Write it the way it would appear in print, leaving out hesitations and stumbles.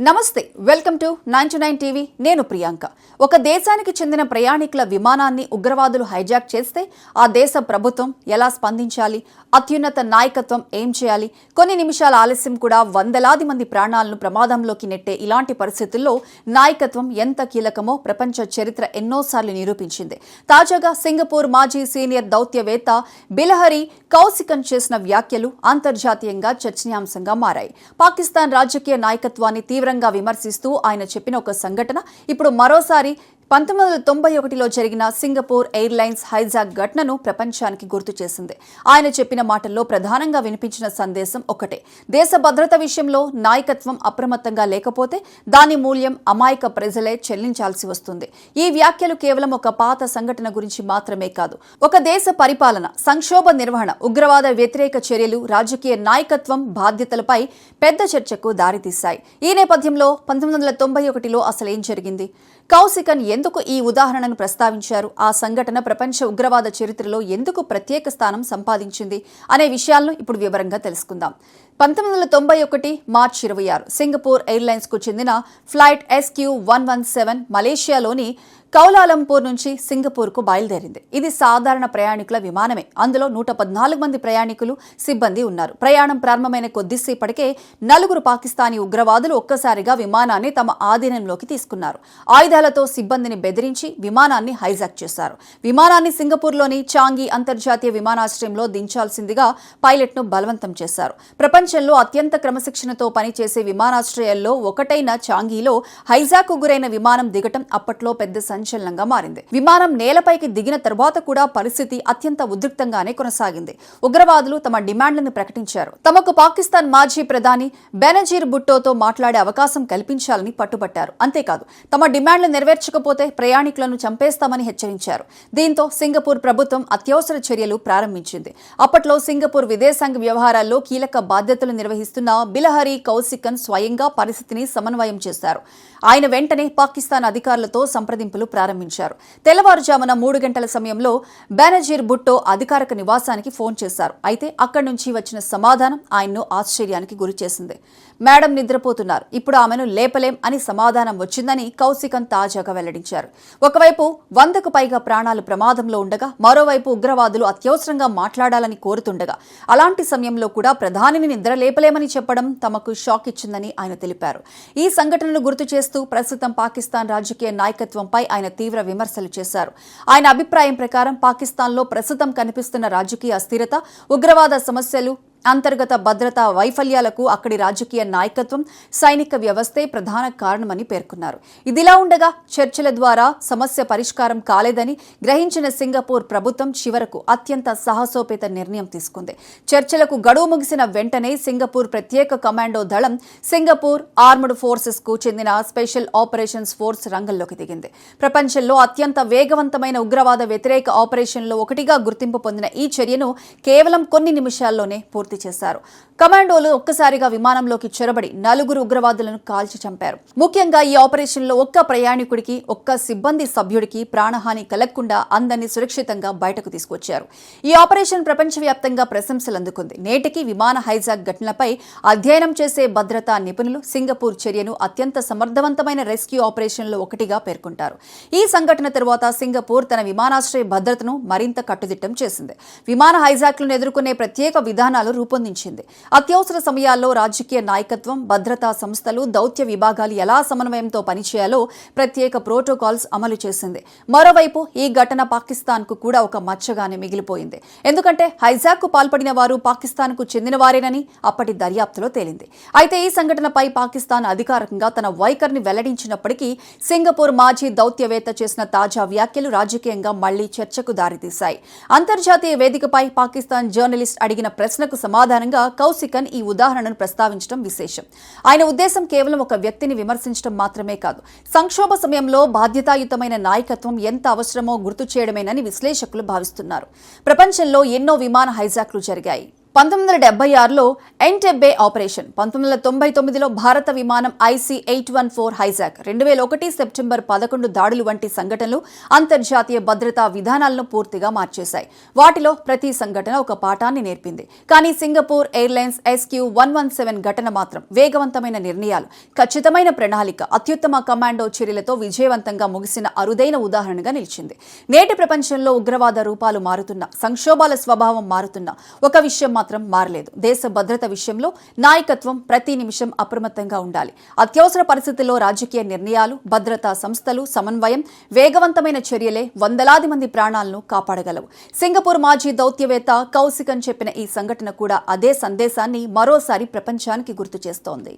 నమస్తే welcome to 99 TV నేను ప్రియాంక ఒక దేశానికి చెందిన ప్రయాణికుల విమానాన్ని ఉగ్రవాదులు హైజాక్ చేస్తే ఆ దేశ ప్రభుత్వం ఎలా స్పందించాలి అత్యున్నత నాయకత్వం ఏం చేయాలి కొన్ని నిమిషాల ఆలస్యం కూడా వందలాది మంది ప్రాణాలను ప్రమాదంలోకి నెట్టే ఇలాంటి పరిస్థితుల్లో నాయకత్వం ఎంత కీలకమో ప్రపంచ చరిత్ర ఎన్నోసార్లు నిరూపించింది తాజాగా సింగపూర్ మాజీ సీనియర్ దౌత్యవేత్త బిలహరి కౌసికన్ చేసిన వ్యాఖ్యలు అంతర్జాతీయంగా చర్చనీయాంశంగా మారాయి పాకిస్తాన్ రాజకీయ నాయకత్వాన్ని తీవ్రంగా విమర్శిస్తూ ఆయన చెప్పిన ఒక సంఘటన ఇప్పుడు మరోసారి 1991లో జరిగిన సింగపూర్ ఎయిర్లైన్స్ హైజాక్ ఘటనను ప్రపంచానికి గుర్తు చేసింది ఆయన చెప్పిన మాటల్లో ప్రధానంగా వినిపించిన సందేశం ఒకటే దేశ భద్రత విషయంలో నాయకత్వం అప్రమత్తంగా లేకపోతే దాని మూల్యం అమాయక ప్రజలే చెల్లించాల్సి వస్తుంది ఈ వ్యాఖ్యలు కేవలం ఒక పాత సంఘటన గురించి మాత్రమే కాదు ఒక దేశ పరిపాలన సంక్షోభ నిర్వహణ ఉగ్రవాద వ్యతిరేక చర్యలు రాజకీయ నాయకత్వం బాధ్యతలపై పెద్ద చర్చకు దారితీశాయి ఈ నేపథ్యంలో 1991లో అసలేం జరిగింది కౌసికన్ ఎందుకు ఈ ఉదాహరణను ప్రస్తావించారు ఆ సంఘటన ప్రపంచ ఉగ్రవాద చరిత్రలో ఎందుకు ప్రత్యేక స్థానం సంపాదించింది అనే విషయాలను ఇప్పుడు వివరంగా తెలుసుకుందాం 1991 మార్చి 26 సింగపూర్ ఎయిర్లైన్స్ కు చెందిన ఫ్లైట్ SQ117 మలేషియాలోని కౌలాలంపూర్ నుంచి సింగపూర్కు బయలుదేరింది ఇది సాధారణ ప్రయాణికుల విమానమే అందులో 114 మంది ప్రయాణికులు సిబ్బంది ఉన్నారు ప్రయాణం ప్రారంభమైన కొద్దిసేపటికే 4 పాకిస్తానీ ఉగ్రవాదులు ఒక్కసారిగా విమానాన్ని తమ ఆధీనంలోకి తీసుకున్నారు ఆయుధాలతో సిబ్బందిని బెదిరించి విమానాన్ని హైజాక్ చేశారు విమానాన్ని సింగపూర్లోని చాంగి అంతర్జాతీయ విమానాశ్రయంలో దించాల్సిందిగా పైలట్ను బలవంతం చేశారు ప్రపంచంలో అత్యంత క్రమశిక్షణతో పనిచేసే విమానాశ్రయాల్లో ఒకటైన చాంగీలో హైజాక్ గురైన విమానం దిగటం అప్పట్లో పెద్ద సంచలనంగా మారింది విమానం నేలపైకి దిగిన తర్వాత కూడా పరిస్థితి అత్యంత ఉద్రిక్తంగానే కొనసాగింది ఉగ్రవాదులు తమ డిమాండ్లను ప్రకటించారు తమకు పాకిస్తాన్ మాజీ ప్రధాని బెనజీర్ భుట్టోతో మాట్లాడే అవకాశం కల్పించాలని పట్టుబట్టారు అంతేకాదు తమ డిమాండ్లు నెరవేర్చకపోతే ప్రయాణికులను చంపేస్తామని హెచ్చరించారు దీంతో సింగపూర్ ప్రభుత్వం అత్యవసర చర్యలు ప్రారంభించింది అప్పట్లో సింగపూర్ విదేశాంగ వ్యవహారాల్లో కీలక బాధ్యతలు నిర్వహిస్తున్న బిలహరి కౌసికన్ స్వయంగా పరిస్థితిని సమన్వయం చేశారు ఆయన వెంటనే పాకిస్తాన్ అధికారులతో సంప్రదింపులు ప్రారంభించారు తెల్లవారుజామున 3 గంటల సమయంలో బెనజీర్ భుట్టో అధికారిక నివాసానికి ఫోన్ చేశారు అయితే అక్కడి నుంచి వచ్చిన సమాధానం ఆయన్ను ఆశ్చర్యానికి గురిచేసింది మేడం నిద్రపోతున్నారు ఇప్పుడు ఆమెను లేపలేం అని సమాధానం వచ్చిందని కౌసికన్ తాజాగా వెల్లడించారు ఒకవైపు 100కు పైగా ప్రాణాలు ప్రమాదంలో ఉండగా మరోవైపు ఉగ్రవాదులు అత్యవసరంగా మాట్లాడాలని కోరుతుండగా అలాంటి సమయంలో కూడా ప్రధానిని నిద్ర లేపలేమని చెప్పడం తమకు షాక్ ఇచ్చిందని ఆయన తెలిపారు ఈ సంఘటనను గుర్తు చేస్తూ ప్రస్తుతం పాకిస్తాన్ రాజకీయ నాయకత్వంపై ఆయన తీవ్ర విమర్శలు చేశారు ఆయన అభిప్రాయం ప్రకారం పాకిస్తాన్లో ప్రస్తుతం కనిపిస్తున్న రాజకీయ అస్థిరత ఉగ్రవాద సమస్యలు అంతర్గత భద్రతా వైఫల్యాలకు అక్కడి రాజకీయ నాయకత్వం సైనిక వ్యవస్థే ప్రధాన కారణమని పేర్కొన్నారు ఇదిలా ఉండగా చర్చల ద్వారా సమస్య పరిష్కారం కాలేదని గ్రహించిన సింగపూర్ ప్రభుత్వం చివరకు అత్యంత సాహసోపేత నిర్ణయం తీసుకుంది చర్చలకు గడువు ముగిసిన వెంటనే సింగపూర్ ప్రత్యేక కమాండో దళం సింగపూర్ ఆర్మ్డ్ ఫోర్సెస్ కు చెందిన స్పెషల్ ఆపరేషన్స్ ఫోర్స్ రంగంలోకి దిగింది ప్రపంచంలో అత్యంత వేగవంతమైన ఉగ్రవాద వ్యతిరేక ఆపరేషన్లో ఒకటిగా గుర్తింపు పొందిన ఈ చర్యను కేవలం కొన్ని నిమిషాల్లోనే పూర్తి చేశారు కమాండోలు ఒక్కసారిగా విమానంలోకి చొరబడి 4 ఉగ్రవాదులను కాల్చి చంపారు ముఖ్యంగా ఈ ఆపరేషన్లో ఒక్క ప్రయాణికుడికి ఒక్క సిబ్బంది సభ్యుడికి ప్రాణహాని కలగకుండా అందరినీ సురక్షితంగా బయటకు తీసుకొచ్చారు ఈ ఆపరేషన్ ప్రపంచవ్యాప్తంగా ప్రశంసలు అందుకుంది నేటికి విమాన హైజాక్ ఘటనలపై అధ్యయనం చేసే భద్రతా నిపుణులు సింగపూర్ చర్యను అత్యంత సమర్థవంతమైన రెస్క్యూ ఆపరేషన్లో ఒకటిగా పేర్కొంటారు ఈ సంఘటన తరువాత సింగపూర్ తన విమానాశ్రయ భద్రతను మరింత కట్టుదిట్టం చేసింది విమాన హైజాక్లను ఎదుర్కొనే ప్రత్యేక విధానాలు రూపొందించింది అత్యవసర సమయాల్లో రాజకీయ నాయకత్వం భద్రతా సంస్థలు దౌత్య విభాగాలు ఎలా సమన్వయంతో పనిచేయాలో ప్రత్యేక ప్రోటోకాల్స్ అమలు చేసింది మరోవైపు ఈ ఘటన పాకిస్తాన్కు కూడా ఒక మచ్చగానే మిగిలిపోయింది ఎందుకంటే హైజాక్కు పాల్పడిన వారు పాకిస్తాన్కు చెందిన వారేనని అప్పటి దర్యాప్తులో తేలింది అయితే ఈ సంఘటనపై పాకిస్తాన్ అధికారికంగా తన వైఖరిని వెల్లడించినప్పటికీ సింగపూర్ మాజీ దౌత్యవేత్త చేసిన తాజా వ్యాఖ్యలు రాజకీయంగా మళ్లీ చర్చకు దారితీశాయి అంతర్జాతీయ వేదికపై పాకిస్తాన్ జర్నలిస్ట్ అడిగిన ప్రశ్నకు సమాధానంగా కౌసికన్ ఈ ఉదాహరణను ప్రస్తావించడం విశేషం ఆయన ఉద్దేశం కేవలం ఒక వ్యక్తిని విమర్శించడం మాత్రమే కాదు సంక్షోభ సమయంలో బాధ్యతాయుతమైన నాయకత్వం ఎంత అవసరమో గుర్తు చేయడమేనని విశ్లేషకులు భావిస్తున్నారు ప్రపంచంలో ఎన్నో విమాన హైజాక్లు జరిగాయి 1976లో ఎంటెబ్బే ఆపరేషన్, 1999లో భారత విమానం IC-814 హైజాక్, 2001 సెప్టెంబర్ 11 దాడులు వంటి సంఘటనలు అంతర్జాతీయ భద్రతా విధానాలను పూర్తిగా మార్చేశాయి. వాటిలో ప్రతి సంఘటన ఒక పాఠాన్ని నేర్పింది. కానీ సింగపూర్ ఎయిర్లైన్స్ SQ-117 ఘటన మాత్రం వేగవంతమైన నిర్ణయాలు, ఖచ్చితమైన ప్రణాళిక, అత్యుత్తమ కమాండో చర్యలతో విజయవంతంగా ముగిసిన అరుదైన ఉదాహరణగా నిలిచింది. నేటి ప్రపంచంలో ఉగ్రవాద రూపాలు మారుతున్నా, సంక్షోభాల స్వభావం మారుతున్నా, ఒక విషయం మాత్రం మారలేదు. దేశ భద్రత విషయంలో నాయకత్వం ప్రతి నిమిషం అప్రమత్తంగా ఉండాలి. అత్యవసర పరిస్థితుల్లో రాజకీయ నిర్ణయాలు, భద్రతా సంస్థలు సమన్వయం, వేగవంతమైన చర్యలే వందలాది మంది ప్రాణాలను కాపాడగలవు. సింగపూర్ మాజీ దౌత్యవేత్త కౌశికన్ చెప్పిన ఈ సంఘటన కూడా అదే సందేశాన్ని మరోసారి ప్రపంచానికి గుర్తు చేస్తోంది.